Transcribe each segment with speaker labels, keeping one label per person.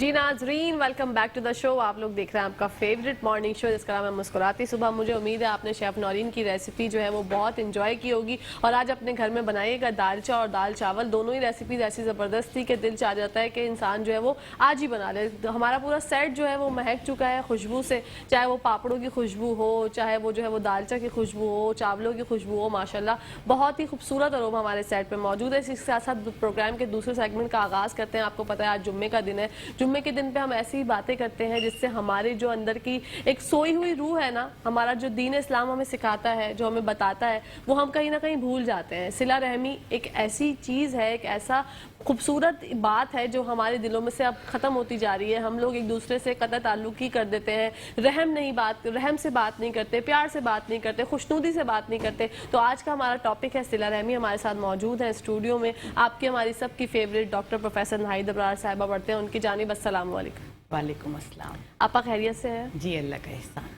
Speaker 1: जी नाजरीन, welcome back to the show. आप लोग देख रहे हैं आपका फेवरेट मॉर्निंग शो जिसका नाम है मुस्कुराती सुबह। मुझे उम्मीद है आपने शेफ नौरीन की रेसिपी जो है वो बहुत इंजॉय की होगी और आज अपने घर में बनाइएगा। दालचा और दाल चावल दोनों ही रेसिपीज ऐसी ज़बरदस्त थी कि दिल चाह जाता है कि इंसान जो है वो आज ही बना ले। तो हमारा पूरा सेट जो है वो महक चुका है खुशबू से, चाहे वो पापड़ों की खुशबू हो, चाहे वो जो है वो दालचा की खुशबू हो, चावलों की खुशबू हो। माशाल्लाह बहुत ही खूबसूरत अरोमा हमारे सेट पर मौजूद है। इसके साथ साथ प्रोग्राम के दूसरे सेगमेंट का आगाज़ करते हैं। आपको पता है आज जुम्मे का दिन है। जुम्मे के दिन पे हम ऐसी ही बातें करते हैं जिससे हमारे जो अंदर की एक सोई हुई रूह है ना, हमारा जो दीन इस्लाम हमें सिखाता है, जो हमें बताता है, वो हम कहीं ना कहीं भूल जाते हैं। सिला रहमी एक ऐसी चीज़ है, एक ऐसा खूबसूरत बात है जो हमारे दिलों में से अब ख़त्म होती जा रही है। हम लोग एक दूसरे से कतई ताल्लुक ही कर देते हैं, रहम से बात नहीं करते, प्यार से बात नहीं करते, खुशनुदी से बात नहीं करते। तो आज का हमारा टॉपिक है सिला रहमी। हमारे साथ मौजूद है स्टूडियो में आपकी हमारी सबकी favourite doctor professor Nahid Abrar साहिबा बढ़ते हैं। उनकी जानिब अस्सलाम वालेकुम।
Speaker 2: वालेकुम अस्सलाम।
Speaker 1: आपा खैरियत से हैं?
Speaker 2: जी अल्लाह का एहसान।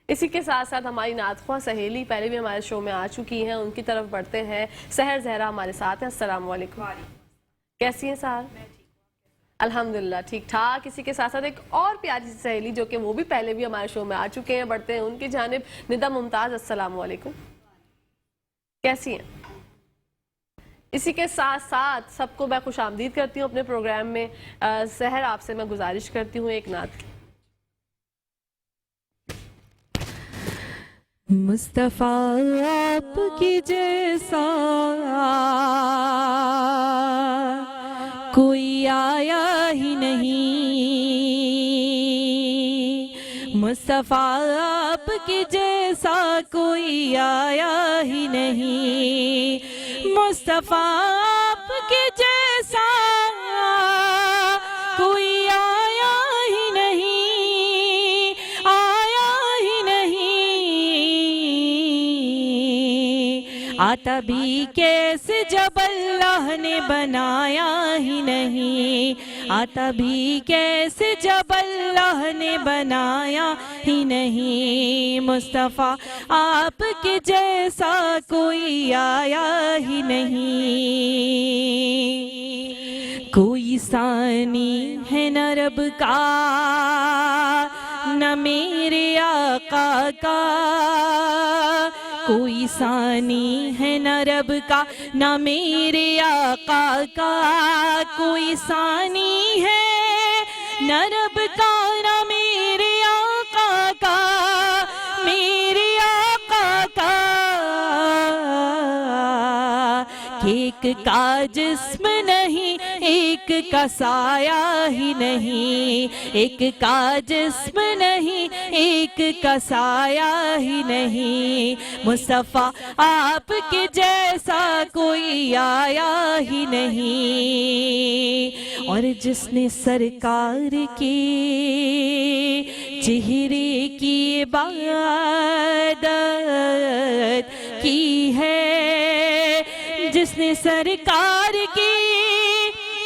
Speaker 1: इसी के साथ साथ हमारी नातख्वां सहेली पहले भी हमारे शो में आ चुकी हैं, उनकी तरफ बढ़ते हैं। सहर जहरा हमारे साथ हैं। अस्सलाम वालेकुम। कैसी हैं सहर? अल्हम्दुलिल्लाह ठीक ठाक। इसी के साथ साथ एक और प्यारी सी सहेली जो कि वो भी पहले भी हमारे शो में आ चुके हैं, बढ़ते हैं उनकी जानिब। निदा मुमताज, अस्सलाम वालेकुम। कैसी हैं? इसी के साथ साथ सबको मैं खुश आमदीद करती हूँ अपने प्रोग्राम में। सहर आपसे मैं गुजारिश करती हूँ एक नात की।
Speaker 3: मुस्तफा आपकी जैसा कोई आया ही नहीं, मुस्तफा आपके जैसा कोई आया ही नहीं, मुस्तफा आपके जैसा कोई आया ही नहीं, आया ही नहीं। आता भी कैसे जब अल्लाह ने बनाया ही नहीं, आता भी कैसे जब अल्लाह ने बनाया ही नहीं, मुस्तफा आपके जैसा कोई आया ही नहीं। कोई सानी है न रब का न मेरे आका का, कोई सानी है न रब का न मेरे आका का, कोई सानी है न रब का न मेरे आका का, मेरे आका का। एक का जिस्म नहीं एक का साया ही नहीं, एक का जिस्म नहीं एक का साया ही नहीं, मुस्तफा आपके जैसा कोई आया ही नहीं। और जिसने सरकार के चेहरे की इबादत की है, जिसने सरकार की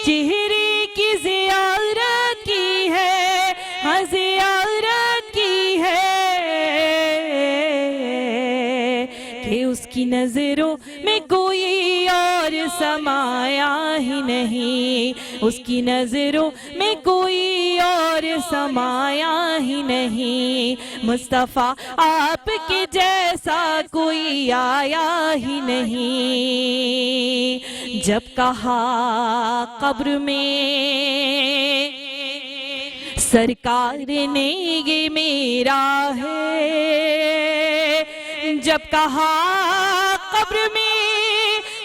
Speaker 3: चेहरे की ज़ियारत की है, हाँ ज़ियारत की है, कि उसकी नज़रों में कोई और समाया ही नहीं, उसकी नज़रों में कोई और समाया ही नहीं, मुस्तफा आपके जैसा कोई आया ही नहीं। जब कहा कब्र में सरकार ने ये मेरा है, जब कहा कब्र में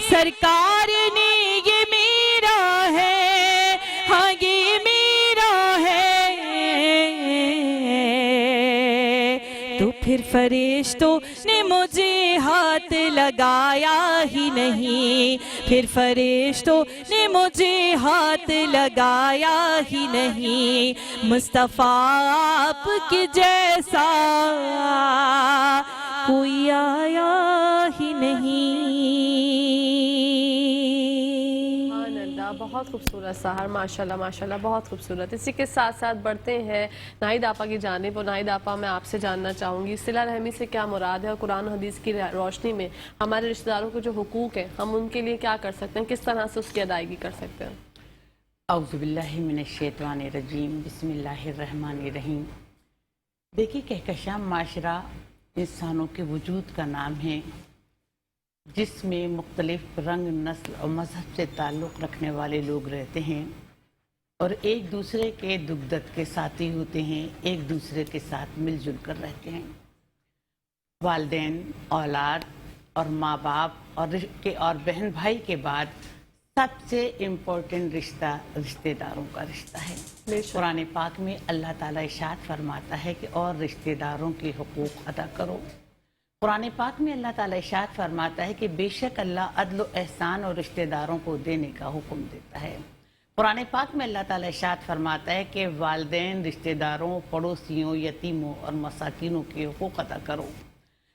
Speaker 3: सरकार ने ये मेरा है, हाँ ये मेरा है, तो फिर फरिश्तों ने मुझे हाथ लगाया ही नहीं, फिर फरिश्तों ने मुझे हाथ लगाया ही नहीं, मुस्तफा आपके जैसा कोई आया ही नहीं।
Speaker 1: बहुत खूबसूरत सहर, माशाल्लाह माशाल्लाह बहुत खूबसूरत। इसी के साथ साथ बढ़ते हैं नाहिद आपा की जानिब। और नाहिद आपा, मैं आपसे जानना चाहूँगी सिला रहमी से क्या मुराद है और कुरान हदीस की रोशनी में हमारे रिश्तेदारों के जो हुकूक हैं हम उनके लिए क्या कर सकते हैं, किस तरह से उसकी अदायगी कर सकते हैं?
Speaker 2: औज़ुबिल्लाहिमिनश्शैतानिर्रजीम बिस्मिल्लाहिर्रहमानिर्रहीम। देखिए, कहकशां माशरा इंसानों के वजूद का नाम है, जिसमें मुख्तलिफ रंग, नस्ल और मज़हब से ताल्लुक़ रखने वाले लोग रहते हैं और एक दूसरे के दुख दर्द के साथी होते हैं, एक दूसरे के साथ मिलजुल कर रहते हैं। वालिदैन, औलाद और माँ बाप और बहन भाई के बाद सबसे इम्पोर्टेंट रिश्ता रिश्तेदारों का रिश्ता है। कुरान पाक में अल्लाह ताला इरशाद फरमाता है कि और रिश्तेदारों के हुकूक अदा करो। कुरान पाक में अल्लाह ताला इरशाद फरमाता है कि बेशक अल्लाह अदल व एहसान और रिश्तेदारों को देने का हुक्म देता है। कुरान पाक में अल्लाह ताला इरशाद फरमाता है कि वालिदैन, रिश्तेदारों, पड़ोसियों, यतीमों और मसाकिनों के हुकूक अदा करो।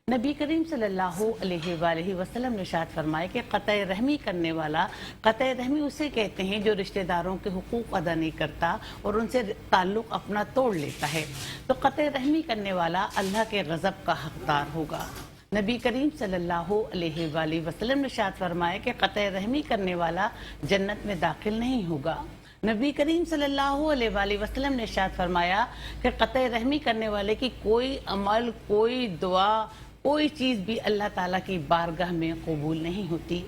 Speaker 2: नबी करीम सल्लल्लाहु अलैहि वसल्लम ने इरशाद फरमाया कि क़तए रहमी करने वाला, क़तए रहमी उसे कहते हैं जो रिश्तेदारों के हुकूक अदा नहीं करता और उनसे ताल्लुक़ अपना तोड़ लेता है। तो क़तए रहमी करने वाला अल्लाह के गज़ब का हक़दार होगा। नबी करीम सल्लल्लाहु अलैहि वसल्लम ने इरशाद फरमाया कि क़तए रहमी करने वाला जन्नत में दाखिल नहीं होगा। नबी करीम सल्लल्लाहु अलैहि वसल्लम ने इरशाद फरमाया कि क़तए रहमी करने वाले की कोई अमल, कोई दुआ, कोई चीज़ भी अल्लाह ताला की बारगाह में कबूल नहीं होती।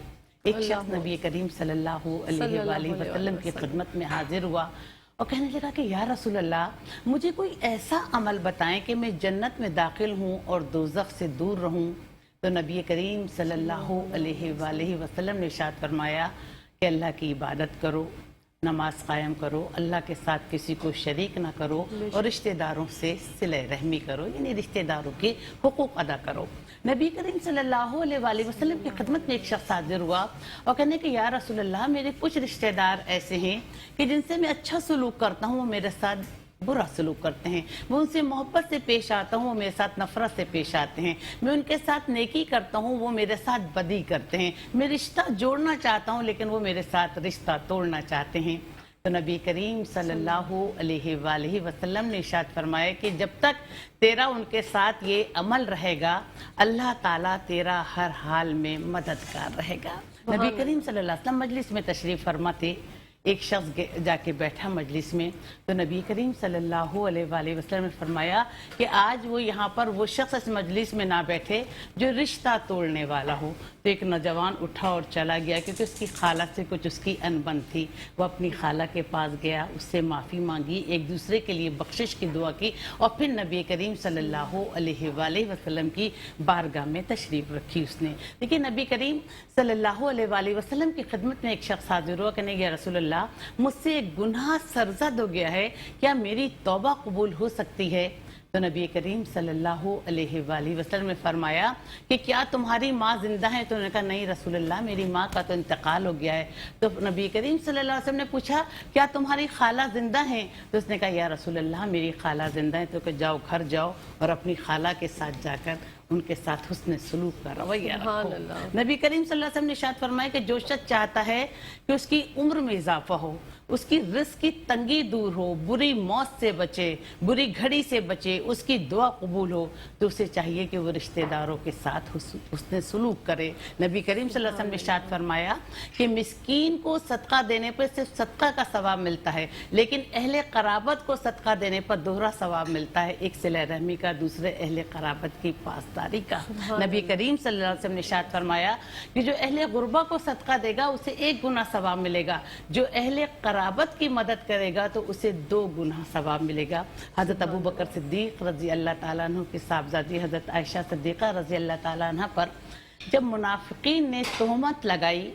Speaker 2: एक शख्स नबी करीम सल्लल्लाहु अलैहि वसल्लम की खिदमत में हाजिर हुआ और कहने लगा कि या रसूल अल्लाह, मुझे कोई ऐसा अमल बताएं कि मैं जन्नत में दाखिल हूँ और दोज़ख से दूर रहूँ। तो नबी करीम सल्लल्लाहु अलैहि वसल्लम ने इरशाद फरमाया कि अल्लाह की इबादत करो, नमाज कायम करो, अल्लाह के साथ किसी को शरीक ना करो और रिश्तेदारों से सिले रहमी करो, यानी रिश्तेदारों के हुकूक अदा करो। नबी करीम सल्लल्लाहु अलैहि वसल्लम की खिदमत में एक शख्स हाजिर हुआ और कहने कि या रसूल अल्लाह, मेरे कुछ रिश्तेदार ऐसे हैं कि जिनसे मैं अच्छा सलूक करता हूँ, वो मेरे साथ बुरा सलूक करते हैं। मैं उनसे मोहब्बत से पेश आता हूँ, वो मेरे साथ नफरत से पेश आते हैं। मैं उनके साथ नेकी करता हूँ, वो मेरे साथ बदी करते हैं। मैं रिश्ता जोड़ना चाहता हूँ, लेकिन वो मेरे साथ रिश्ता तोड़ना चाहते हैं। तो नबी करीम सल्लल्लाहु अलैहि वसल्लम ने इरशाद फरमाया कि जब तक तेरा उनके साथ ये अमल रहेगा, अल्लाह ताला तेरा हर हाल में मददगार रहेगा। नबी करीम सल्लल्लाहु अलैहि वसल्लम मजलिस में तशरीफ़ फरमा थे। एक शख्स जाके बैठा मजलिस में, तो नबी करीम सल्लल्लाहु अलैहि वसल्लम ने फरमाया कि आज वो यहाँ पर वो शख्स इस मजलिस में ना बैठे जो रिश्ता तोड़ने वाला हो। तो एक नौजवान उठा और चला गया, क्योंकि उसकी खाला से कुछ उसकी अनबन थी। वो अपनी खाला के पास गया, उससे माफ़ी मांगी, एक दूसरे के लिए बख्शिश की दुआ की और फिर नबी करीम सल्लल्लाहु अलैहि वसल्लम की बारगाह में तशरीफ़ रखी उसने। देखिए, नबी करीम सल्लल्लाहु अलैहि वसल्लम की खिदमत में एक शख्स हाजिर हुआ, कहने या रसूल अल्लाह, मुझसे एक गुनाह सरज़द हो गया है, क्या मेरी तौबा कबूल हो सकती है? तो नबी करीम सल्लल्लाहु अलैहि वसल्लम ने फरमाया कि क्या तुम्हारी माँ जिंदा है? तो उन्होंने कहा नहीं रसूल अल्लाह, मेरी माँ का तो इंतकाल हो गया है। तो नबी करीम सल्लल्लाहु अलैहि वसल्लम ने पूछा क्या तुम्हारी खाला जिंदा है? तो उसने कहा या रसूल अल्लाह, मेरी खाला जिंदा है। तो जाओ, घर जाओ और अपनी खाला के साथ जाकर उनके साथ हुस्न सलूक का रवैया रखो। नबी करीम सल्लल्लाहु अलैहि वसल्लम ने इरशाद फरमाया कि जो शख्स चाहता है कि उसकी उम्र में इजाफा हो, उसकी रिस्क की तंगी दूर हो, बुरी मौत से बचे, बुरी घड़ी से बचे, उसकी दुआ कबूल हो, तो उसे चाहिए कि वो रिश्तेदारों के साथ उसने सलूक करे। नबी करीम सल्लल्लाहु अलैहि वसल्लम ने इरशाद फरमाया कि मिस्कीन को सदका देने पर सिर्फ सदका का सवाब मिलता है, लेकिन अहले कराबत को सदका देने पर दोहरा सवाब मिलता है, एक सिला रहमी का, दूसरे अहले कराबत की पासदारी का। नबी करीम सल्लल्लाहु अलैहि वसल्लम ने इरशाद फरमाया कि जो अहले गुरबा को सदका देगा उसे 1 गुना सवाब मिलेगा, जो अहले कराबत की मदद करेगा तो उसे 2 गुना सवाब मिलेगा। हज़रत अबू बकर सिद्दीक़ रज़ी अल्लाह ताला अन्हु की साहबजादी हज़रत आयशा सिद्दीक़ा रज़ी अल्लाह ताला अन्हा पर जब मुनाफिकीन ने तोहमत लगाई,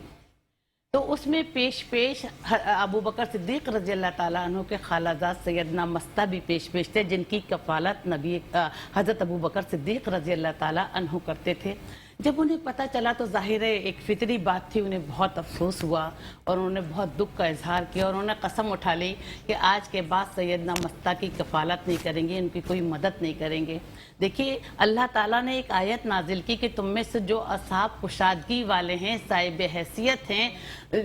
Speaker 2: तो उसमें पेश अबू बकर सिद्दीक़ रज़ी अल्लाह ताला अन्हु के खालाजाद सैयदना मस्ता भी पेश थे, जिनकी कफ़ालत नबी हज़रत अबू बकर सिद्दीक़ रज़ी अल्लाह ताला अन्हु करते थे। जब उन्हें पता चला तो ज़ाहिर है एक फितरी बात थी, उन्हें बहुत अफसोस हुआ और उन्होंने बहुत दुख का इजहार किया और उन्होंने कसम उठा ली कि आज के बाद सैयदना मस्ता की कफ़ालत नहीं करेंगे, उनकी कोई मदद नहीं करेंगे। देखिए, अल्लाह ताला ने एक आयत नाजिल की कि तुम में से जो असहाब कुशादगी वाले हैं, साहिब हैसियत हैं,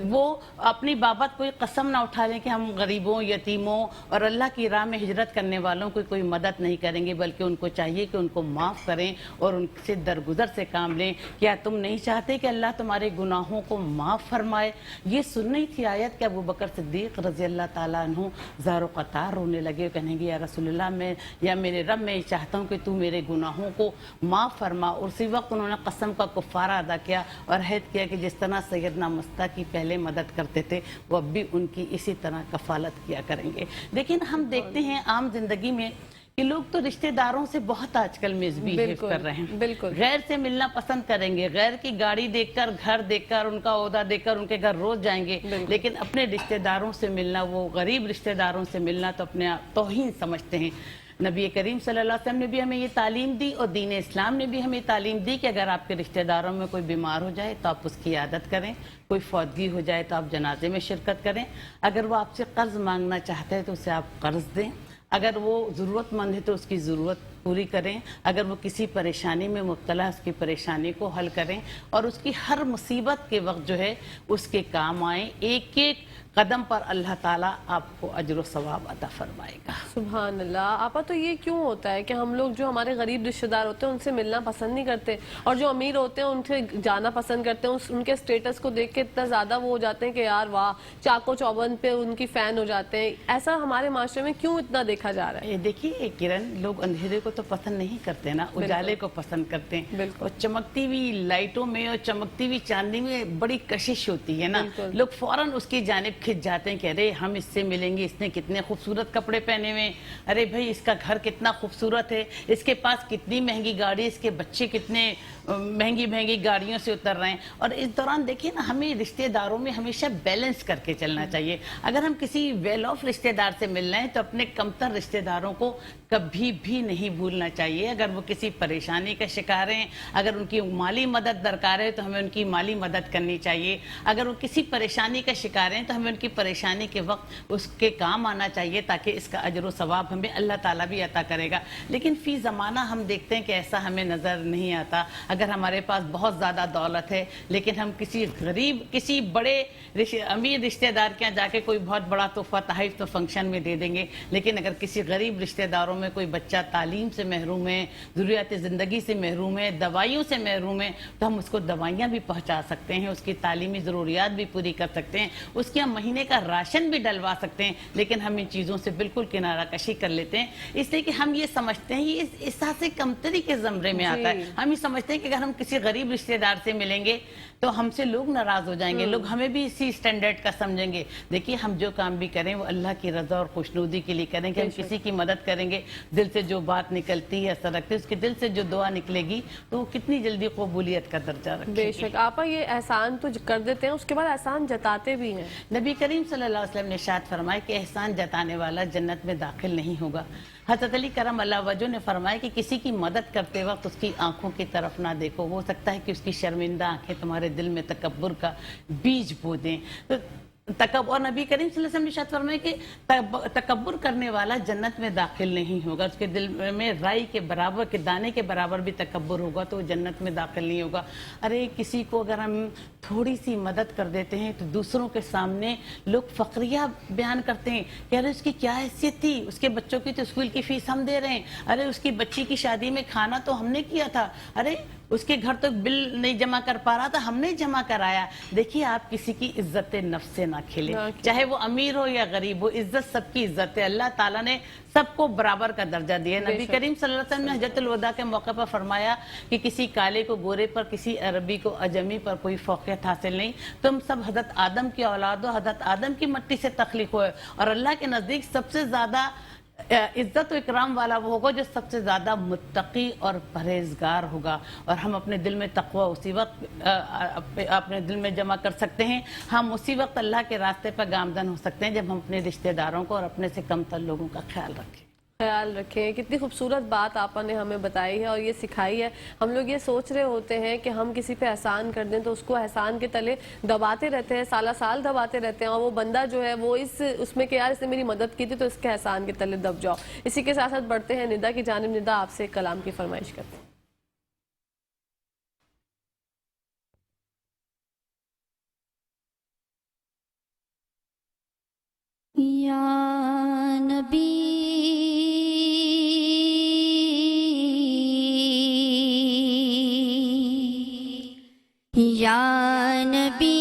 Speaker 2: वो अपनी बाबत कोई कसम ना उठा लें कि हम गरीबों, यतीमों और अल्लाह की राह में हिजरत करने वालों की कोई मदद नहीं करेंगे, बल्कि उनको चाहिए कि उनको माफ़ करें और उनसे दरगुजर से काम माने, क्या तुम नहीं चाहते कि अल्लाह तुम्हारे गुनाहों को माफ़ फरमाए। ये सुन रही थी आयत कि अबू बकर सिद्दीक रज़ी अल्लाह ताला अन्हु ज़ारो क़तार रोने लगे, कहेंगे या रसूलल्लाह, मैं या मेरे रब, मैं ये चाहता हूँ कि तू मेरे गुनाहों को माफ़ फरमा। और उसी वक्त उन्होंने कसम का कुफ़ारा अदा किया और अहद किया कि जिस तरह सैयदना मुस्ता की पहले मदद करते थे वो अब भी उनकी इसी तरह कफ़ालत किया करेंगे। लेकिन हम देखते हैं आम जिंदगी में कि लोग तो रिश्तेदारों से बहुत आजकल मिसबिहेव कर रहे हैं।
Speaker 1: बिल्कुल।
Speaker 2: गैर से मिलना पसंद करेंगे, गैर की गाड़ी देखकर, घर देखकर, उनका ओहदा देखकर उनके घर रोज जाएंगे, लेकिन अपने रिश्तेदारों से मिलना, वो गरीब रिश्तेदारों से मिलना तो अपने तौहीन समझते हैं। नबी करीम सल्लल्लाहु अलैहि वसल्लम ने भी हमें ये तालीम दी और दीन इस्लाम ने भी हमें तालीम दी कि अगर आपके रिश्तेदारों में कोई बीमार हो जाए तो आप उसकी इयादत करें, कोई फौतगी हो जाए तो आप जनाजे में शिरकत करें, अगर वो आपसे कर्ज मांगना चाहते हैं तो उसे आप कर्ज दें, अगर वो ज़रूरतमंद है तो उसकी ज़रूरत पूरी करें, अगर वो किसी परेशानी में मुब्तला है उसकी परेशानी को हल करें और उसकी हर मुसीबत के वक्त जो है उसके काम आए। एक एक कदम पर अल्लाह ताला आपको अजर व सवाब अता फरमाएगा।
Speaker 1: सुभान अल्लाह। आपा तो ये क्यों होता है कि हम लोग जो हमारे गरीब रिश्तेदार होते हैं उनसे मिलना पसंद नहीं करते और जो अमीर होते हैं उनसे जाना पसंद करते हैं, उनके स्टेटस को देख के इतना ज़्यादा वो हो जाते हैं कि यार वाह, चाको चौबंद पे उनकी फ़ैन हो जाते हैं। ऐसा हमारे माशरे में क्यों इतना देखा जा रहा है?
Speaker 2: देखिए किरण, लोग अंधेरे को तो पसंद नहीं करते ना, उजाले को पसंद करते हैं। और चमकती हुई लाइटों में और चमकती हुई चांदनी में बड़ी कशिश होती है ना, लोग फौरन उसकी जानिब खिंच जाते हैं कि अरे हम इससे मिलेंगे, इसने कितने खूबसूरत कपड़े पहने हुए, अरे भाई इसका घर कितना खूबसूरत है, इसके पास कितनी महंगी गाड़ी, इसके बच्चे कितने महंगी महंगी गाड़ियों से उतर रहे हैं। और इस दौरान देखिए ना, हमें रिश्तेदारों में हमेशा बैलेंस करके चलना चाहिए। अगर हम किसी वेल ऑफ रिश्तेदार से मिल रहे हैं तो अपने कमतर रिश्तेदारों को कभी भी नहीं भूलना चाहिए। अगर वो किसी परेशानी का शिकार हैं, अगर उनकी माली मदद दरकार है तो हमें उनकी माली मदद करनी चाहिए। अगर वो किसी परेशानी का शिकार हैं तो हमें उनकी परेशानी के वक्त उसके काम आना चाहिए, ताकि इसका अजर व सवाब हमें अल्लाह ताला भी अता करेगा। लेकिन फी ज़माना हम देखते हैं कि ऐसा हमें नज़र नहीं आता। अगर हमारे पास बहुत ज़्यादा दौलत है लेकिन हम किसी गरीब, किसी बड़े अमीर रिश्तेदार के यहाँ जाके कोई बहुत बड़ा तोहफा तहफ़ तो फंक्शन में दे देंगे, लेकिन अगर किसी गरीब रिश्तेदारों में कोई बच्चा तालीम से महरूम है, ज़रूरियात ज़िंदगी से महरूम है, दवाइयों से महरूम है, तो हम उसको दवाइयाँ भी पहुँचा सकते हैं, उसकी तालीमी ज़रूरियात भी पूरी कर सकते हैं, उसके हम महीने का राशन भी डलवा सकते हैं। लेकिन हम इन चीज़ों से बिल्कुल किनारा कशी कर लेते हैं, इसलिए कि हम ये समझते हैं, ये इस एहसास से कमतरी के ज़मरे में आता है। हम ये समझते हैं कि अगर हम किसी गरीब रिश्तेदार से मिलेंगे तो हमसे लोग नाराज़ हो जाएंगे, लोग हमें भी इसी स्टैंडर्ड का समझेंगे। देखिए, हम जो काम भी करें वो अल्लाह की रज़ा और खुशनुदी के लिए करें कि हम किसी की मदद करेंगे, दिल से जो बात निकलती है, असर रखती है, उसके दिल से जो दुआ निकलेगी तो वो कितनी जल्दी कबूलियत का दर्जा रखेगी।
Speaker 1: बेशक आपा, ये एहसान तो कर देते हैं, उसके बाद एहसान जताते भी हैं।
Speaker 2: नबी करीम सल्लल्लाहु अलैहि वसल्लम ने इरशाद फरमाया कि एहसान जताने वाला जन्नत में दाखिल नहीं होगा। हज़रत अली करम अल्लाह वजह ने फरमाया कि किसी की मदद करते वक्त उसकी आंखों की तरफ ना देखो, हो सकता है कि उसकी शर्मिंदा आंखें तुम्हारे दिल में तकब्बुर का बीज बो दें। तो और नबी करीम सल्लल्लाहु अलैहि वसल्लम ने इरशाद फरमाया कि तकब्बुर करने वाला जन्नत में दाखिल नहीं होगा। उसके दिल में राई के बराबर के दाने के बराबर भी तकब्बुर होगा तो वो जन्नत में दाखिल नहीं होगा। अरे किसी को अगर हम थोड़ी सी मदद कर देते हैं तो दूसरों के सामने लोग फक्रिया बयान करते हैं कि अरे उसकी क्या हैसियत थी, उसके बच्चों की तो स्कूल की फीस हम दे रहे हैं, अरे उसकी बच्ची की शादी में खाना तो हमने किया था, अरे उसके घर तो बिल नहीं जमा कर पा रहा था, हमने जमा कराया। देखिए, आप किसी की इज्जत नफ्स से ना खेलें, चाहे वो अमीर हो या गरीब हो, इज्जत सबकी इज्जत है। अल्लाह ताला ने सबको बराबर का दर्जा दिया। नबी करीम सल्लल्लाहु अलैहि वसल्लम ने हज्जतुल वदा के मौके पर फरमाया कि किसी काले को गोरे पर, किसी अरबी को अजमी पर कोई फौकियत हासिल नहीं। तुम सब हजरत आदम की औलाद हो, हजरत आदम की मिट्टी से तख्लीक हुए और अल्लाह के नज़दीक सबसे ज़्यादा इज्जत व इकराम वाला वो होगा जो सबसे ज़्यादा मुत्तकी और परहेजगार होगा। और हम अपने दिल में तक़वा उसी वक्त अपने दिल में जमा कर सकते हैं, हम उसी वक्त अल्लाह के रास्ते पर गामजन हो सकते हैं जब हम अपने रिश्तेदारों को और अपने से कमतर लोगों का ख्याल रखें।
Speaker 1: कितनी खूबसूरत बात आपा ने हमें बताई है और ये सिखाई है। हम लोग ये सोच रहे होते हैं कि हम किसी पे एहसान कर दें तो उसको एहसान के तले दबाते रहते हैं, साला साल दबाते रहते हैं और वो बंदा जो है वो उसमें कि यार इसने मेरी मदद की थी तो इसके एहसान के तले दब जाओ। इसी के साथ साथ बढ़ते हैं निदा की जानिब। निदा, आपसे कलाम की फरमाइश करते हैं।
Speaker 4: या नबी یا نبی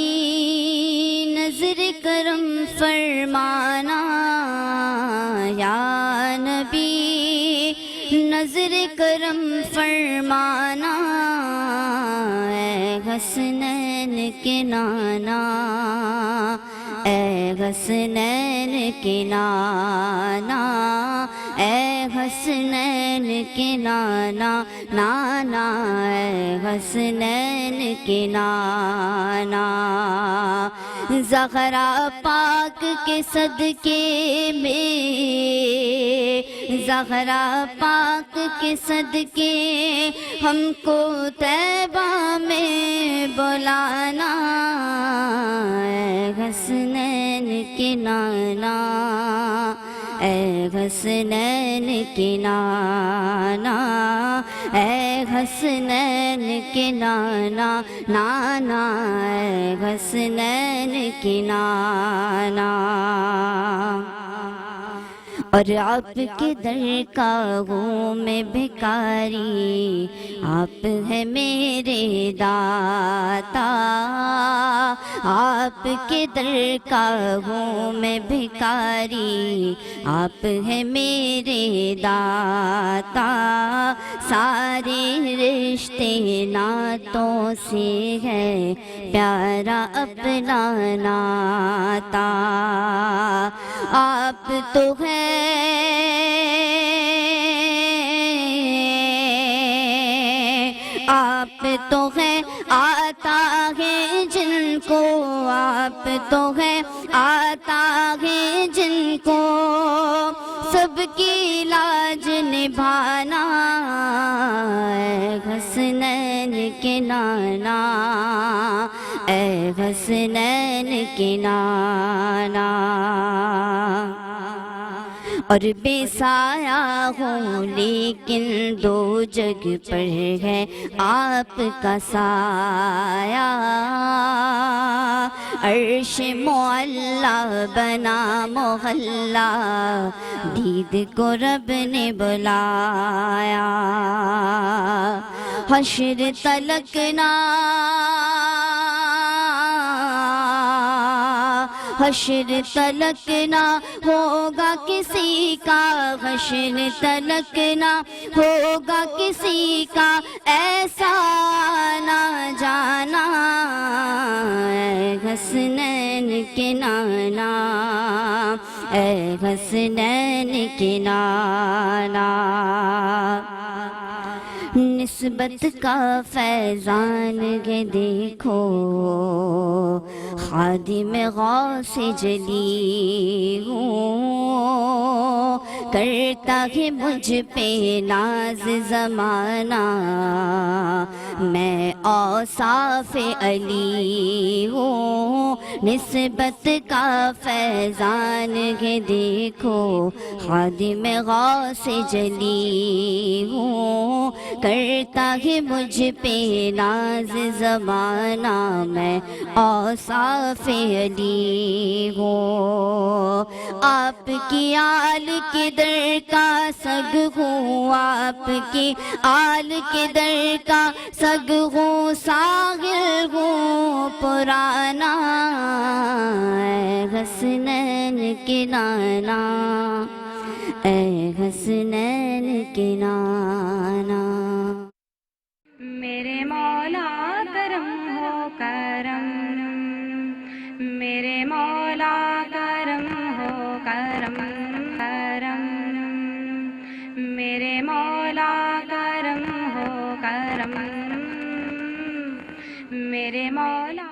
Speaker 4: نظر کرم فرمانا، یا نبی نظر کرم فرمانا، اے حسنین کے نانا، اے حسنین کے نانا، اے حسنین کے نانا، نانا اے حسنین کے نانا، زہرا پاک کے صدقے میں، زہرا پاک کے صدقے ہم کو طیبہ میں بلانا، اے حسنین کے نانا، اے حسنین کے نانا، اے حسنین کے نانا، نانا اے حسنین کے نانا، اور آپ کے درگاہوں میں بھکاری، آپ ہے میرے داتا، آپ کے درگاہوں میں بھکاری، آپ ہے میرے داتا، سارے رشتے ناتوں سے ہے پیارا اپنا ناتا، آپ تو ہے آپ تو ہے آتا ہے جن کو، آپ تو ہے آتا ہے جن کو سب کی لاج نبھانا، اے حسنین کے نانا، اے حسنین کے نانا، اور بے سایہ ہوں لیکن دو جگ پر ہے آپ کا سایہ، عرش معلا بنا محلہ، دید کو رب نے بلایا، حشر تلک نہ حشر تلک نہ ہوگا کسی کا، حشر تلک نہ ہوگا کسی کا ایسا نہ جانا، اے حسنین کے نانا، اے حسنین کے نانا، نسبت کا فیضان ہے دیکھو، خادم غوث جلی ہوں، کرتا ہے مجھ پہ ناز زمانہ، میں اوصاف علی ہوں، نسبت کا فیضان ہے دیکھو، خادم غوث جلی ہوں، کرتا ہے مجھ پہ ناز زمانہ، میں اوصاف علی ہوں، آپ کی آل کے در کا سگ ہوں، آپ کی آل کے در کا سگ ہوں، ساغر ہوں پرانا، اے حسنین کے نانا، اے حسنین کے نانا،
Speaker 5: میرے مولا کرم ہو کرم، میرے مولا کرم ہو کرم، کرم میرے مولا کرم ہو کرم، میرے مولا۔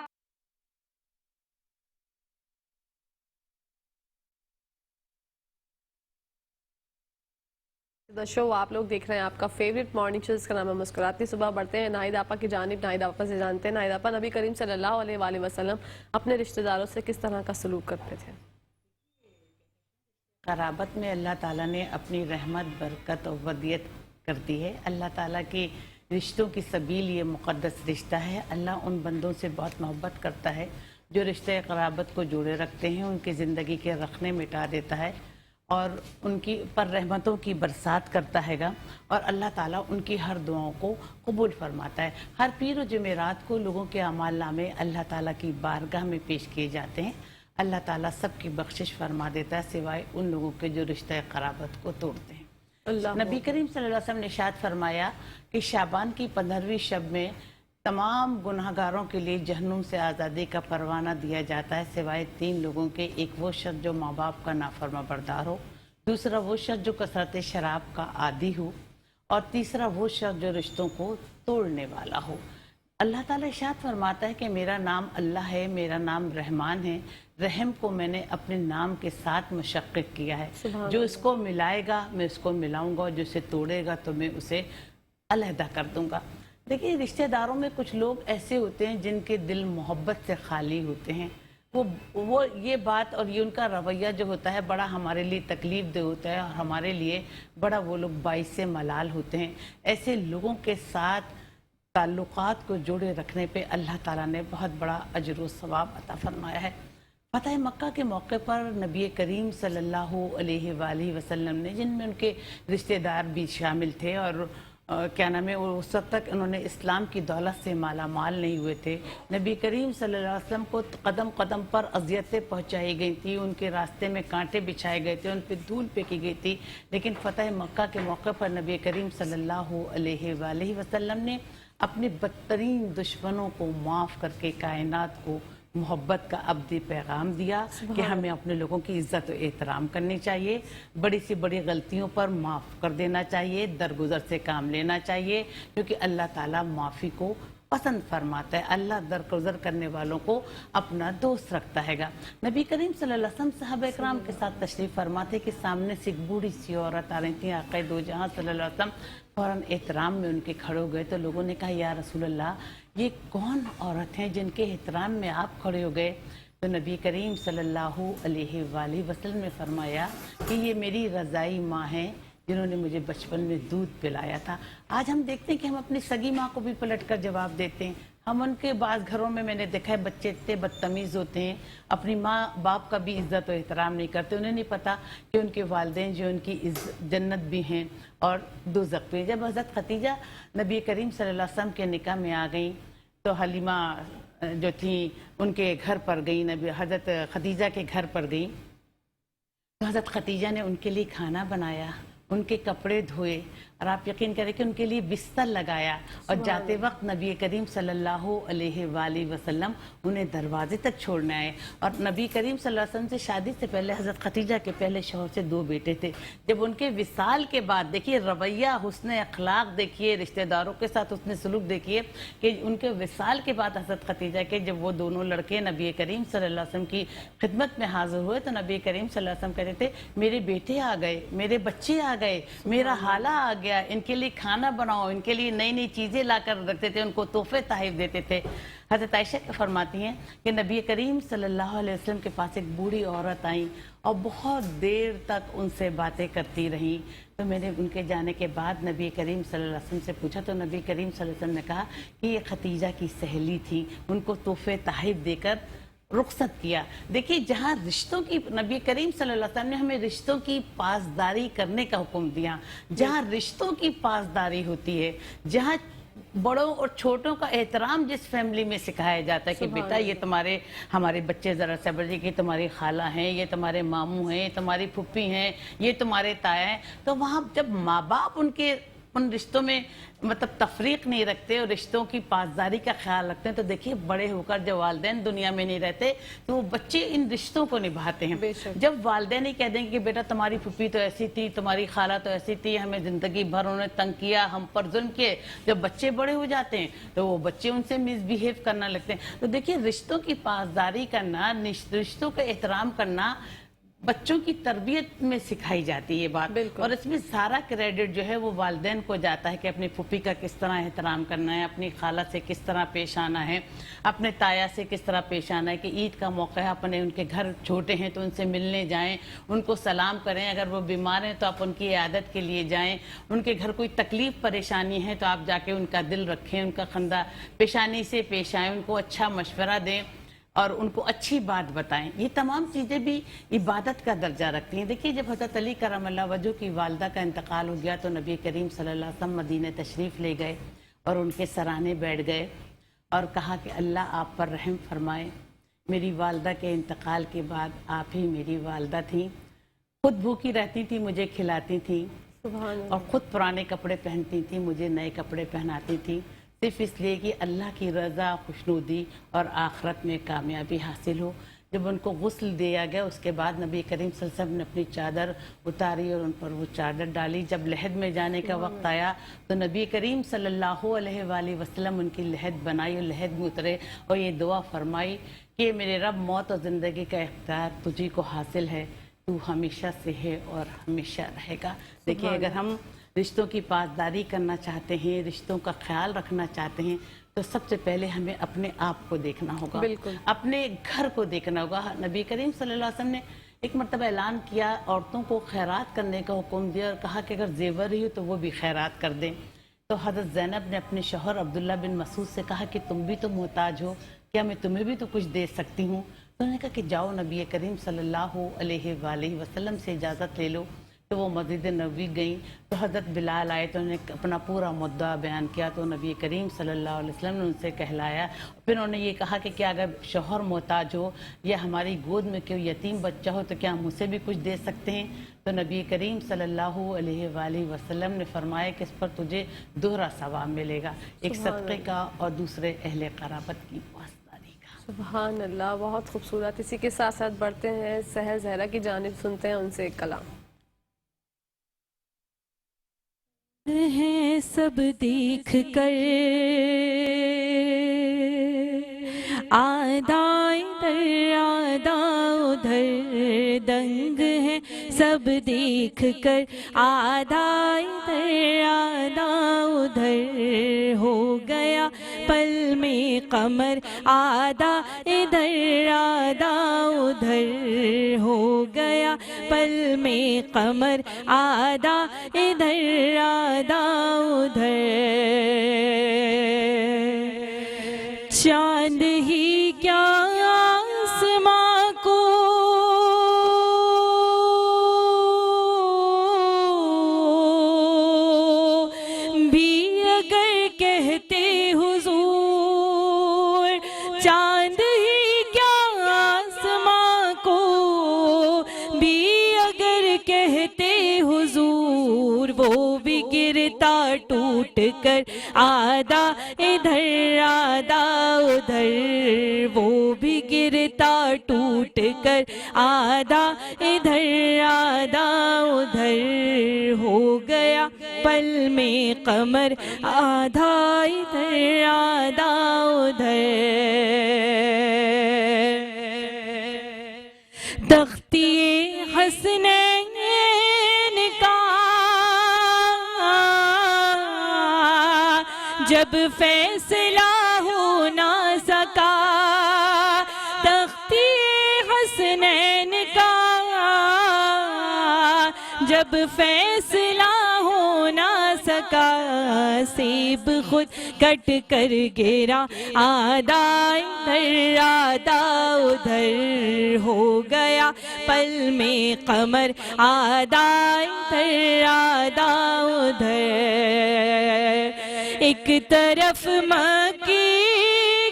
Speaker 1: دا شو آپ لوگ دیکھ رہے ہیں آپ کا فیوریٹ مارننگ شو، جس کا نام ہے مسکراتی صبح۔ بڑھتے ہیں ناہید آپا کی جانب، ناہید آپا سے جانتے ہیں ناہید آپا نبی کریم صلی اللہ علیہ وآلہ وسلم اپنے رشتہ داروں سے کس طرح کا سلوک کرتے تھے؟
Speaker 2: قرابت میں اللہ تعالیٰ نے اپنی رحمت، برکت اور ودیت کر دی ہے۔ اللہ تعالیٰ کی رشتوں کی سبیل یہ مقدس رشتہ ہے۔ اللہ ان بندوں سے بہت محبت کرتا ہے جو رشتہ قرابت کو جوڑے رکھتے ہیں، ان کی زندگی کے رخنے مٹا دیتا ہے اور ان کی پر رحمتوں کی برسات کرتا ہے گا اور اللہ تعالیٰ ان کی ہر دعاؤں کو قبول فرماتا ہے۔ ہر پیر و جمعرات کو لوگوں کے اعمال نامے اللہ تعالیٰ کی بارگاہ میں پیش کیے جاتے ہیں۔ اللہ تعالیٰ سب کی بخشش فرما دیتا ہے سوائے ان لوگوں کے جو رشتہ قرابت کو توڑتے ہیں۔ نبی کریم صلی اللہ علیہ وسلم نے ارشاد فرمایا کہ شعبان کی 15ویں شب میں تمام گناہگاروں کے لیے جہنم سے آزادی کا پروانہ دیا جاتا ہے سوائے 3 لوگوں کے۔ ایک وہ شخص جو ماں باپ کا نافرما بردار ہو، دوسرا وہ شخص جو کثرت شراب کا عادی ہو، اور تیسرا وہ شخص جو رشتوں کو توڑنے والا ہو۔ اللہ تعالیٰ ارشاد فرماتا ہے کہ میرا نام اللہ ہے، میرا نام رحمان ہے، رحم کو میں نے اپنے نام کے ساتھ مشقق کیا ہے۔ جو اس کو ملائے گا میں اس کو ملاؤں گا، اور جو اسے توڑے گا تو میں اسے علیحدہ کر دوں گا۔ دیکھیے رشتہ داروں میں کچھ لوگ ایسے ہوتے ہیں جن کے دل محبت سے خالی ہوتے ہیں، وہ یہ بات اور یہ ان کا رویہ جو ہوتا ہے بڑا ہمارے لیے تکلیف دہ ہوتا ہے، اور ہمارے لیے بڑا وہ لوگ باعث ملال ہوتے ہیں۔ ایسے لوگوں کے ساتھ تعلقات کو جوڑے رکھنے پہ اللہ تعالیٰ نے بہت بڑا اجر و ثواب عطا فرمایا ہے۔ فتح مکہ کے موقع پر نبی کریم صلی اللہ علیہ وآلہ وسلم نے، جن میں ان کے رشتہ دار بھی شامل تھے اور کیا نام ہے، اس وقت تک انہوں نے اسلام کی دولت سے مالا مال نہیں ہوئے تھے، نبی کریم صلی اللہ علیہ وسلم کو قدم قدم پر اذیتیں پہنچائی گئی تھی، ان کے راستے میں کانٹے بچھائے گئے تھے، ان پہ دھول پھینکی گئی تھی، لیکن فتح مکہ کے موقع پر نبی کریم صلی اللہ علیہ وآلہ وسلم نے اپنے بدترین دشمنوں کو معاف کر کے کائنات کو محبت کا ابدی پیغام دیا کہ ہمیں اپنے لوگوں کی عزت و احترام کرنی چاہیے، بڑی سی بڑی غلطیوں پر معاف کر دینا چاہیے، درگزر سے کام لینا چاہیے، کیونکہ اللہ تعالیٰ معافی کو پسند فرماتا ہے، اللہ درگزر کرنے والوں کو اپنا دوست رکھتا ہے گا۔ نبی کریم صلی اللہ علیہ وسلم صحابہ اکرام کے ساتھ تشریف فرماتے کہ سامنے سے ایک بوڑھی سی عورت آ رہی تھی، آقا دو جہاں صلی اللہ علیہ وسلم فوراً احترام میں ان کے کھڑے ہو گئے، تو لوگوں نے کہا یا رسول اللہ یہ کون عورت ہیں جن کے احترام میں آپ کھڑے ہو گئے؟ تو نبی کریم صلی اللہ علیہ وآلہ وسلم نے فرمایا کہ یہ میری رضائی ماں ہیں جنہوں نے مجھے بچپن میں دودھ پلایا تھا۔ آج ہم دیکھتے ہیں کہ ہم اپنی سگی ماں کو بھی پلٹ کر جواب دیتے ہیں۔ ہم ان کے بعض گھروں میں نے دیکھا ہے بچے اتنے بدتمیز ہوتے ہیں، اپنی ماں باپ کا بھی عزت و احترام نہیں کرتے، انہیں نہیں پتا کہ ان کے والدین جو ان کی جنت بھی ہیں اور دوزخ بھی۔ جب حضرت خدیجہ نبی کریم صلی اللہ علیہ وسلم کے نکاح میں آ گئیں تو حلیمہ جو تھیں ان کے گھر پر گئیں، حضرت خدیجہ کے گھر پر گئیں تو حضرت خدیجہ نے ان کے لیے کھانا بنایا، ان کے کپڑے دھوئے، اور آپ یقین کریں کہ ان کے لیے بستر لگایا، اور جاتے وقت نبی کریم صلی اللہ علیہ وآلہ وسلم انہیں دروازے تک چھوڑنے آئے۔ اور نبی کریم صلی اللہ علیہ وسلم سے شادی سے پہلے حضرت خدیجہ کے پہلے شوہر سے 2 بیٹے تھے۔ جب ان کے وصال کے بعد دیکھیے رویہ، حسن اخلاق دیکھیے، رشتہ داروں کے ساتھ حسن سلوک دیکھیے کہ ان کے وصال کے بعد حضرت خدیجہ کے جب وہ دونوں لڑکے نبی کریم صلی اللہ علیہ وسلم کی خدمت میں حاضر ہوئے تو نبی کریم صلی اللہ علیہ وسلم کہتے تھے میرے بیٹے آ گئے، میرے بچے آ گئے، میرا حالہ آ گیا، ان کے لیے کھانا بناؤ، ان کے لیے نئی نئی چیزیں لا کر رکھتے تھے، ان کو تحفے تحائف دیتے تھے۔ حضرت عائشہ فرماتی ہیں کہ نبی کریم صلی اللہ علیہ وسلم کے پاس ایک بوڑھی عورت آئیں اور بہت دیر تک ان سے باتیں کرتی رہیں، تو میں نے ان کے جانے کے بعد نبی کریم صلی اللہ علیہ وسلم سے پوچھا تو نبی کریم صلی اللہ علیہ وسلم نے کہا کہ یہ خدیجہ کی سہیلی تھی، ان کو تحفے تحائف دے کر رخصت کیا۔ دیکھیے جہاں رشتوں کی، نبی کریم صلی اللہ علیہ وسلم نے ہمیں رشتوں کی پاسداری کرنے کا حکم دیا، جہاں رشتوں کی پاسداری ہوتی ہے، جہاں بڑوں اور چھوٹوں کا احترام جس فیملی میں سکھایا جاتا ہے کہ بیٹا یہ ہمارے بچے ذرا صبر جی کہ تمہاری خالہ ہیں، یہ تمہارے ماموں ہیں، یہ تمہاری پھپھی ہیں، یہ تمہارے تایا ہیں، تو وہاں جب ماں باپ ان رشتوں میں مطلب تفریق نہیں رکھتے اور رشتوں کی پاسداری کا خیال رکھتے ہیں تو دیکھیے بڑے ہو کر جب والدین دنیا میں نہیں رہتے تو وہ بچے ان رشتوں کو نبھاتے ہیں۔ جب والدین ہی کہہ دیں گے کہ بیٹا تمہاری پھپھی تو ایسی تھی، تمہاری خالہ تو ایسی تھی، ہمیں زندگی بھر انہوں نے تنگ کیا، ہم پر ظلم کیے، جب بچے بڑے ہو جاتے ہیں تو وہ بچے ان سے مس بیہیو کرنا لگتے ہیں۔ تو دیکھیے رشتوں کی پاسداری کرنا، رشتوں کا احترام کرنا بچوں کی تربیت میں سکھائی جاتی ہے یہ بات، اور اس میں سارا کریڈٹ جو ہے وہ والدین کو جاتا ہے کہ اپنی پھپھی کا کس طرح احترام کرنا ہے، اپنی خالہ سے کس طرح پیش آنا ہے، اپنے تایا سے کس طرح پیش آنا ہے، کہ عید کا موقع ہے اپنے ان کے گھر چھوٹے ہیں تو ان سے ملنے جائیں، ان کو سلام کریں، اگر وہ بیمار ہیں تو آپ ان کی عیادت کے لیے جائیں، ان کے گھر کوئی تکلیف پریشانی ہے تو آپ جا کے ان کا دل رکھیں، ان کا خندہ پیشانی سے پیش آئیں، ان کو اچھا مشورہ دیں، اور ان کو اچھی بات بتائیں. یہ تمام چیزیں بھی عبادت کا درجہ رکھتی ہیں. دیکھیے جب حضرت علی کرم اللہ وجہ کی والدہ کا انتقال ہو گیا تو نبی کریم صلی اللہ علیہ وسلم مدینہ تشریف لے گئے اور ان کے سرانے بیٹھ گئے اور کہا کہ اللہ آپ پر رحم فرمائے. میری والدہ کے انتقال کے بعد آپ ہی میری والدہ تھیں. خود بھوکی رہتی تھیں, مجھے کھلاتی تھیں اور خود پرانے کپڑے پہنتی تھیں, مجھے نئے کپڑے پہناتی تھیں, صرف اس لیے کہ اللہ کی رضا, خوشنودی اور آخرت میں کامیابی حاصل ہو. جب ان کو غسل دیا گیا اس کے بعد نبی کریم صلی اللہ علیہ وسلم نے اپنی چادر اتاری اور ان پر وہ چادر ڈالی. جب لحد میں جانے کا وقت آیا تو نبی کریم صلی اللہ علیہ وآلہ وسلم ان کی لحد بنائی اور لحد میں اترے اور یہ دعا فرمائی کہ میرے رب, موت اور زندگی کا اختیار تجھی کو حاصل ہے, تو ہمیشہ سے ہے اور ہمیشہ رہے گا. دیکھیے اگر ہم رشتوں کی پاسداری کرنا چاہتے ہیں, رشتوں کا خیال رکھنا چاہتے ہیں تو سب سے پہلے ہمیں اپنے آپ کو دیکھنا ہوگا, اپنے گھر کو دیکھنا ہوگا. نبی کریم صلی اللہ علیہ وسلم نے ایک مرتبہ اعلان کیا, عورتوں کو خیرات کرنے کا حکم دیا اور کہا کہ اگر زیور ہی ہو تو وہ بھی خیرات کر دیں. تو حضرت زینب نے اپنے شوہر عبداللہ بن مسعود سے کہا کہ تم بھی تو محتاج ہو, کیا میں تمہیں بھی تو کچھ دے سکتی ہوں؟ تو انہوں نے کہا کہ جاؤ نبی کریم صلی اللہ علیہ وآلہ وسلم سے اجازت لے لو. تو وہ مسجد نبوی گئیں تو حضرت بلال آئے تو انہوں نے اپنا پورا مدعا بیان کیا تو نبی کریم صلی اللہ علیہ وسلم نے ان سے کہلایا. پھر انہوں نے یہ کہا کہ کیا اگر شوہر محتاج ہو یا ہماری گود میں کوئی یتیم بچہ ہو تو کیا ہم اسے بھی کچھ دے سکتے ہیں؟ تو نبی کریم صلی اللہ علیہ وآلہ وسلم نے فرمایا کہ اس پر تجھے دوہرا ثواب ملے گا, ایک صدقے کا اور دوسرے اہل قرابت کی پاسداری کا.
Speaker 1: سبحان اللہ, بہت خوبصورت. اسی کے ساتھ ساتھ بڑھتے ہیں سحر زہرا کی جانب, سنتے ہیں ان سے ایک کلام.
Speaker 3: ہیں سب دیکھ کر آدھا ادھر آدھا ادھر, دنگ ہے سب دیکھ کر آدھا ادھر آدھا ادھر, ہو گیا پل میں قمر آدھا ادھر آدھا ادھر, ہو گیا پل میں قمر آدھا ادھر آدھا ادھر. چاند ہی کیا آسماں کو بھی اگر کہتے حضور, چاند ہی کیا آسماں کو بھی اگر کہتے حضور, وہ بھی گرتا ٹوٹ کر آدھا ادھر آدھا ادھر, وہ بھی گرتا ٹوٹ کر آدھا ادھر آدھا ادھر, ہو گیا پل میں قمر آدھا ادھر آدھا ادھر. تختی حسنین کا جب فیصلہ ہو نہ سکا, تختی حسنین کا جب فیصلہ ہو نہ سکا, سیب خود کٹ کر گرا آدھا ادھر آدھا ادھر, ہو گیا پل میں قمر آدھا ادھر آدھا ادھر. ایک طرف مکی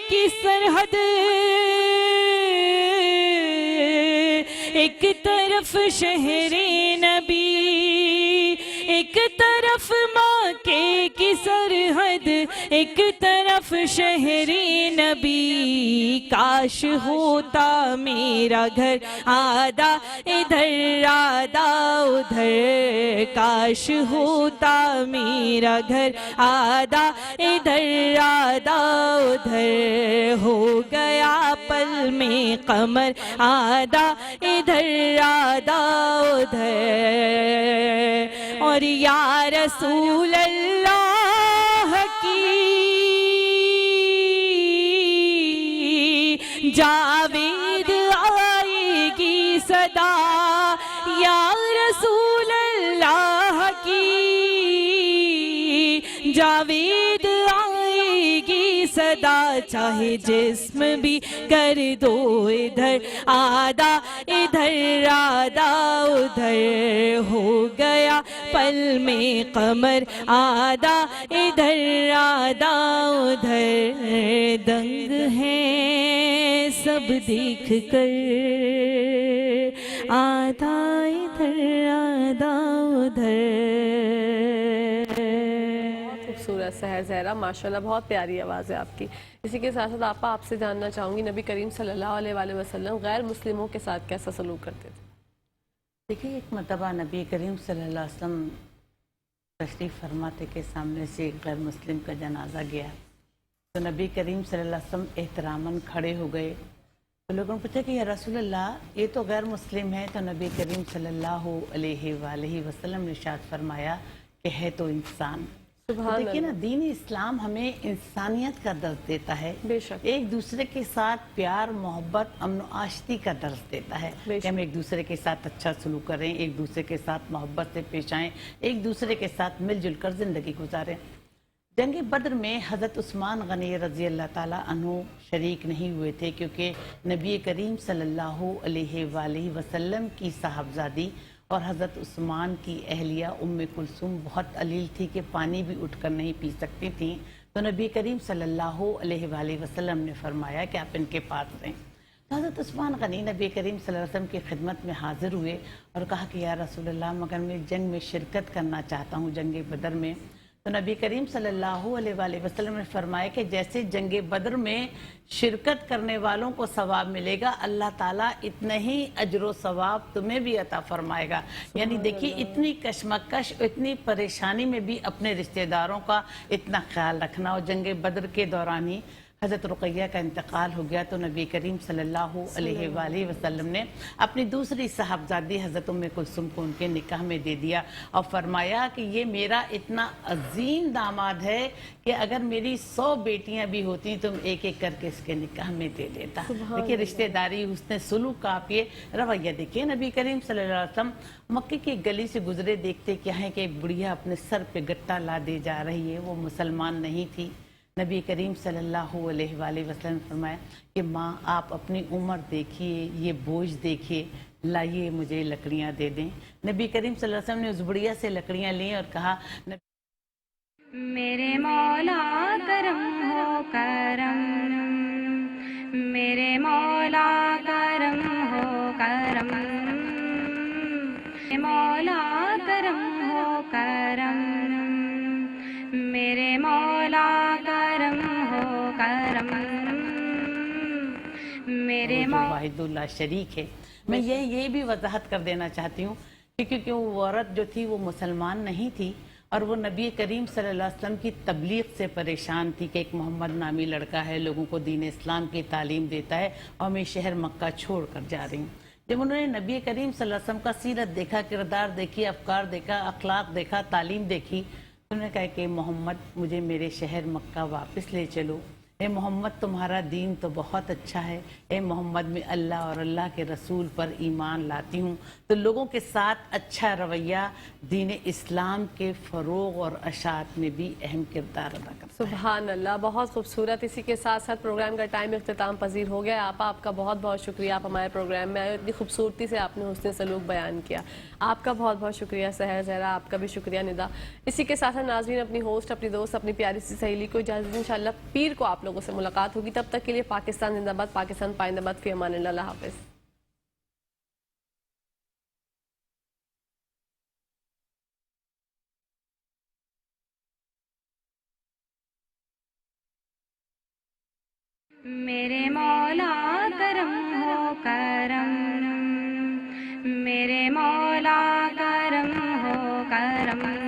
Speaker 3: کی سرحد, ایک طرف شہر نبی, ایک طرف مکے کی سرحد, ایک طرف شہر نبی. کاش ہوتا میرا گھر آدھا ادھر آدھا ادھر, کاش ہوتا میرا گھر آدھا ادھر آدھا ادھر, ہو گیا پل میں قمر آدھا ادھر آدھا ادھر. اور یا رسول اللہ کی جاوید آئے گی صدا, یا رسول اللہ کی جاوید آئے گی सदा चाहे जिस्म भी कर दो इधर आधा इधर आधा उधर हो गया पल में कमर आधा इधर आधा उधर दंग है सब देख कर आधा इधर आधा उधर।
Speaker 1: खूबसूरत सहर ज़हरा, माशाल्लाह बहुत प्यारी आवाज़ है आपकी। इसी के साथ साथ आपा आपसे जानना चाहूँगी, नबी करीम सल्लल्लाहु अलैहि वसल्लम गैर मुस्लिमों के साथ कैसा सलूक करते थे?
Speaker 2: देखिए, एक मरतबा नबी करीम सल्लल्लाहु अलैहि वसल्लम तशरीफ़ फरमाते के सामने से एक गैर मुस्लिम का जनाजा गया, तो नबी करीम सल्लल्लाहु अलैहि वसल्लम एहतरामन खड़े हो गए। तो लोगों ने पूछा कि या रसूलल्लाह, ये तो गैर मुस्लिम है। तो नबी करीम सल्लल्लाहु अलैहि वसल्लम ने इरशाद फरमाया कि है तो इंसान। तो देखिए ना, दीन इस्लाम हमें इंसानियत का दर्ज देता है,
Speaker 1: बेशक।
Speaker 2: एक दूसरे के साथ प्यार मोहब्बत अमन आशती का दर्ज देता है कि हम एक दूसरे के साथ अच्छा सलूक करें, एक दूसरे के साथ मोहब्बत से पेश आएँ, एक दूसरे के साथ मिलजुल कर ज़िंदगी गुजारें। जंग बद्र में हज़रत उस्मान गनी रज़ी अल्लाह ताला अन्हु शरीक नहीं हुए थे, क्योंकि नबी करीम सल्लल्लाहु अलैहि वसल्लम की साहबजादी और हज़रत उस्मान की अहलिया उम्मे कुलसूम बहुत अलील थी कि पानी भी उठकर नहीं पी सकती थी। तो नबी करीम सल्लल्लाहु अलैहि वसल्लम ने फरमाया कि आप इनके पास रहें। तो हज़रत उस्मान गनी नबी करीम सल्लल्लाहु अलैहि वसल्लम की खिदमत में हाजिर हुए और कहा कि या रसूलल्लाह, मगर मैं जंग में शिरकत करना चाहता हूँ, जंग बदर में। तो नबी करीम सल्लल्लाहु अलैहि वसल्लम ने फरमाया कि जैसे जंग बदर में शिरकत करने वालों को सवाब मिलेगा, अल्लाह ताला इतना ही अजर सवाब तुम्हें भी अता फरमाएगा। यानी देखिए, इतनी कशमकश, इतनी परेशानी में भी अपने रिश्तेदारों का इतना ख्याल रखना। और जंग बदर के दौरान ही हज़रत रुक़ैया का इंतकाल हो गया, तो नबी करीम सल्लल्लाहु अलैहि वसल्लम ने अपनी दूसरी साहबजादी हज़रत उम्मे कुलसूम को उनके निकाह में दे दिया और फरमाया कि ये मेरा इतना अजीम दामाद है कि अगर मेरी 100 बेटियां भी होती तो मैं एक एक करके इसके निकाह में दे देता। देखिए, रिश्तेदारी, हुस्न सुलूक का आप ये रवैया देखिए। नबी करीम सल्लल्लाहु अलैहि वसल्लम मक्के की गली से गुजरे, देखते क्या है कि एक बुढ़िया अपने सर पे गट्टा ला दे जा रही है, वो मुसलमान नहीं थी। नबी करीम सल्लल्लाहु अलैहि वसल्लम ने फरमाया कि माँ, आप अपनी उम्र देखिए, ये बोझ देखिए, लाइए मुझे लकड़ियाँ दे दें। नबी करीम सल्लल्लाहु अलैहि वसल्लम ने उस बुढ़िया से लकड़ियाँ ली और कहा,
Speaker 5: मेरे मौला करम हो करम, मेरे मौला करम हो करम, मौला करम हो करम, मेरे मौला करम हो करम, मेरे
Speaker 2: वाहिदुल्ला शरीक है। मैं ये भी वजाहत कर देना चाहती हूँ कि क्योंकि वो औरत जो थी वो मुसलमान नहीं थी और वो नबी करीम सल्लल्लाहु अलैहि वसल्लम की तबलीग से परेशान थी कि एक मोहम्मद नामी लड़का है, लोगों को दीन इस्लाम की तालीम देता है और मैं शहर मक्का छोड़ कर जा रही हूँ। जब उन्होंने नबी करीम सल्लल्लाहु अलैहि वसल्लम का सीरत देखा, किरदार देखी, अफकार देखा, अखलाक देखा, तालीम देखी, तो उन्होंने कहा कि मोहम्मद, मुझे मेरे शहर मक्का वापस ले चलो। ए मोहम्मद, तुम्हारा दीन तो बहुत अच्छा है। ए मोहम्मद, मैं अल्लाह और अल्लाह के रसूल पर ईमान लाती हूँ। तो लोगों के साथ अच्छा रवैया दीन इस्लाम के फ़रोग़ और अशात में भी अहम किरदार अदा करता है।
Speaker 1: सुभान अल्लाह, बहुत खूबसूरत। इसी के साथ साथ प्रोग्राम का टाइम इख्तिताम पजीर हो गया। आपका बहुत बहुत शुक्रिया, आप हमारे प्रोग्राम में आए, इतनी खूबसूरती से आपने हुस्न सलूक बयान किया। आपका बहुत बहुत शुक्रिया सहर ज़हरा, आपका भी शुक्रिया निदा। इसी के साथ साथ नाज़रीन, अपनी होस्ट, अपनी दोस्त, अपनी प्यारी सी सहेली को इजाज़त, इंशाअल्लाह पीर को आप लोगों से मुलाकात होगी। तब तक के लिए पाकिस्तान जिंदाबाद, पाकिस्तान पाइंदाबाद, फी अमानिल्लाह, अल्लाह हाफ़िज़।
Speaker 5: मेरे मौला करम हो करम, मेरे मौला करम हो करम।